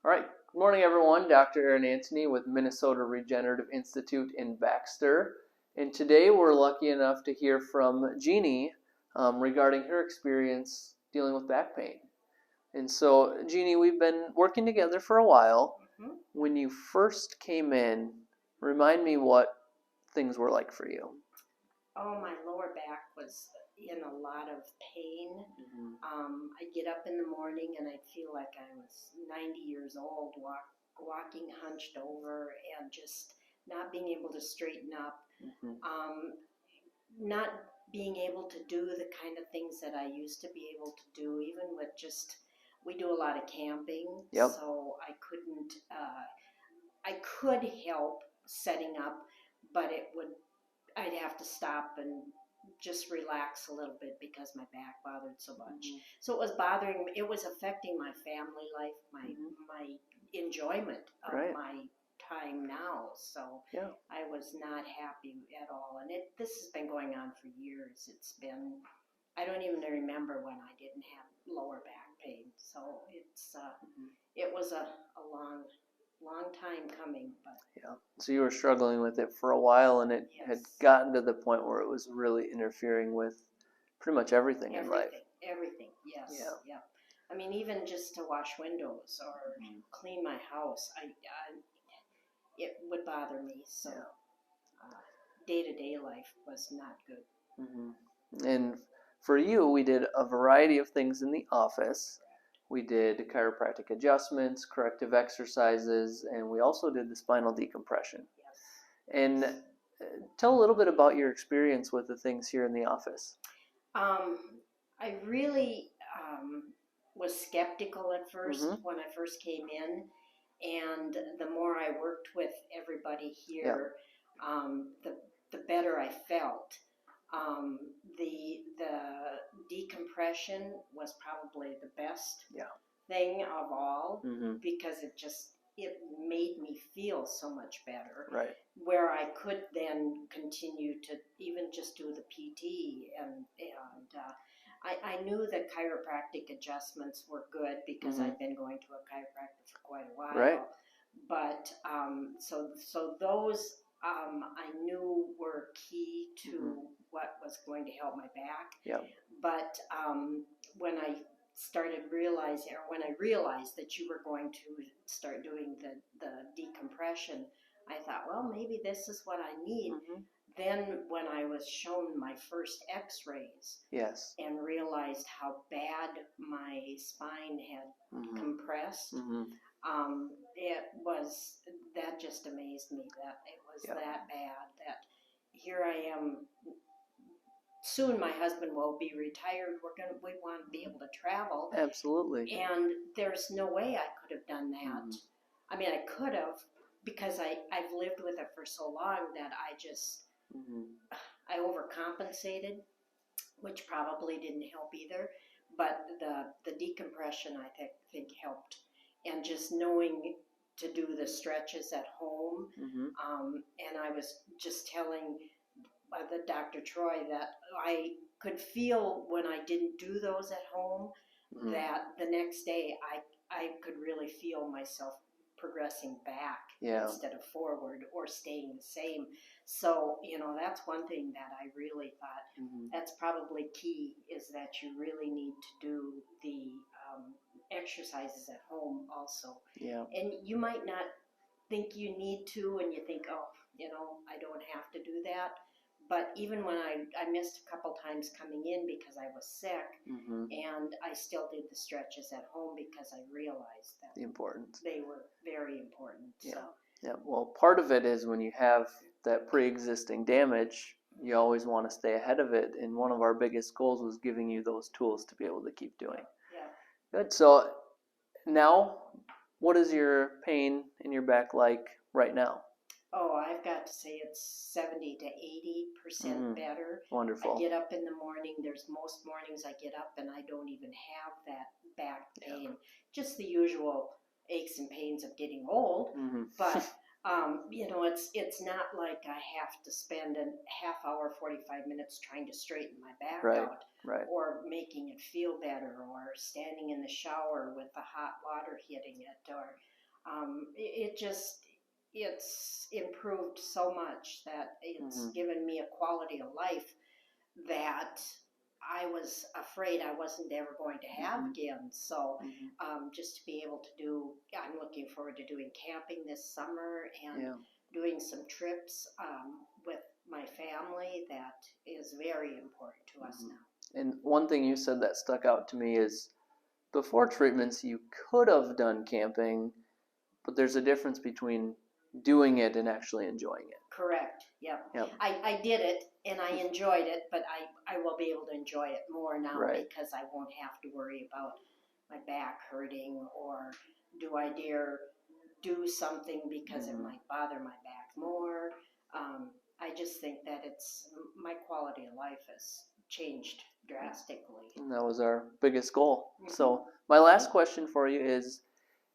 All right. Good morning, everyone. Dr. Antony with Minnesota Regenerative Institute in Baxter. And today we're lucky enough to hear from Jeanne regarding her experience dealing with back pain. And so, Jeanne, we've been working together for a while. Mm-hmm. When you first came in, remind me what things were like for you. Oh, my lower back was in a lot of pain. Mm-hmm. I'd get up in the morning and I'd feel like I was 90 years old, walking hunched over and just not being able to straighten up, not being able to do the kind of things that I used to be able to do, even with we do a lot of camping, Yep. so I couldn't, I could help setting up, but I'd have to stop and just relax a little bit because my back bothered so much. Mm-hmm. So it was bothering me. It was affecting my family life, my enjoyment of Right. my time now. So Yeah. I was not happy at all. And this has been going on for years. I don't even remember when I didn't have lower back pain. So it was a long time coming, but yeah. So you were struggling with it for a while, and it yes. had gotten to the point where it was really interfering with pretty much everything in life. Everything, yes, Yeah. I mean, even just to wash windows or clean my house, it would bother me. So day-to-day life was not good. Mm-hmm. And for you, we did a variety of things in the office. We did chiropractic adjustments, corrective exercises, and we also did the spinal decompression. Yes. And tell a little bit about your experience with the things here in the office. I really was skeptical at first when I first came in, and the more I worked with everybody here, the better I felt. The decompression was probably the best thing of all because it made me feel so much better. Right. Where I could then continue to even just do the PT and I knew that chiropractic adjustments were good because I'd been going to a chiropractor for quite a while. Right. But so those I knew were key to what was going to help my back. Yep. But when I realized that you were going to start doing the decompression, I thought, well, maybe this is what I need. Then when I was shown my first x-rays and realized how bad my spine had compressed, that just amazed me that it was that bad, that here I am. Soon my husband will be retired. We want to be able to travel. Absolutely. And there's no way I could have done that. I mean, I could have, because I've lived with it for so long that I overcompensated, which probably didn't help either. But the decompression, I think helped. And just knowing to do the stretches at home. And I was just telling the Dr. Troy that I could feel when I didn't do those at home that the next day I could really feel myself progressing back instead of forward or staying the same. So, that's one thing that I really thought that's probably key, is that you really need to do the exercises at home also. Yeah. And you might not think you need to, and you think, I don't have to do that. But even when I missed a couple times coming in because I was sick, and I still did the stretches at home because I realized that the importance. They were very important. Yeah. So. Yeah. Well, part of it is when you have that pre-existing damage, you always want to stay ahead of it. And one of our biggest goals was giving you those tools to be able to keep doing. Yeah. Good. So now, what is your pain in your back like right now? Oh, I've got to say it's 70 to 80% better. Wonderful. I get up in the morning. There's most mornings I get up and I don't even have that back pain. Just the usual aches and pains of getting old. But, it's not like I have to spend a half hour, 45 minutes trying to straighten my back out. Right. Or making it feel better, or standing in the shower with the hot water hitting it, or It's improved so much that it's Mhm. given me a quality of life that I was afraid I wasn't ever going to have Mhm. again. So Mhm. just to be able to do, I'm looking forward to doing camping this summer and Yeah. doing some trips with my family. That is very important to us Mhm. now. And one thing you said that stuck out to me is before treatments, you could have done camping, but there's a difference between doing it and actually enjoying it. Correct. Yep. Yep. I did it and I enjoyed it, but I will be able to enjoy it more now Right. because I won't have to worry about my back hurting or do I dare do something because it Mhm. might bother my back more. I just think that it's my quality of life has changed drastically. And that was our biggest goal. Mhm. So my last question for you is,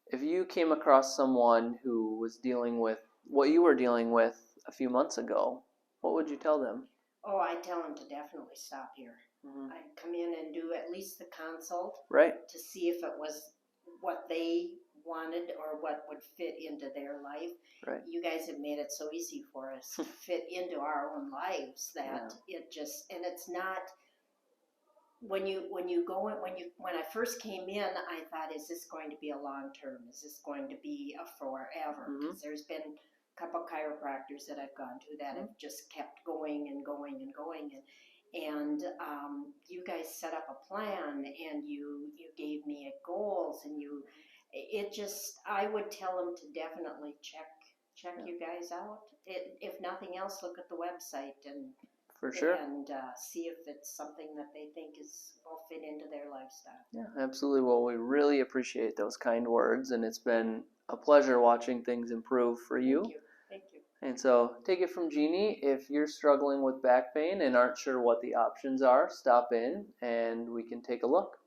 if you came across someone who was dealing with what you were dealing with a few months ago, what would you tell them? Oh, I tell them to definitely stop here. Mhm. I come in and do at least the consult Right. to see if it was what they wanted or what would fit into their life. Right. You guys have made it so easy for us to fit into our own lives that it just, and it's not, when I first came in, I thought, is this going to be a long term? Is this going to be a forever? Mhm. Because there's been a couple chiropractors that I've gone to that have just kept going and going and going, and you guys set up a plan and you gave me goals and I would tell them to definitely check Yeah. you guys out. If nothing else, look at the website and For sure. see if it's something that they think will fit into their lifestyle. Yeah, absolutely. Well, we really appreciate those kind words, and it's been a pleasure watching things improve for you. Thank you. Thank you. And so take it from Jeannie. If you're struggling with back pain and aren't sure what the options are, stop in and we can take a look.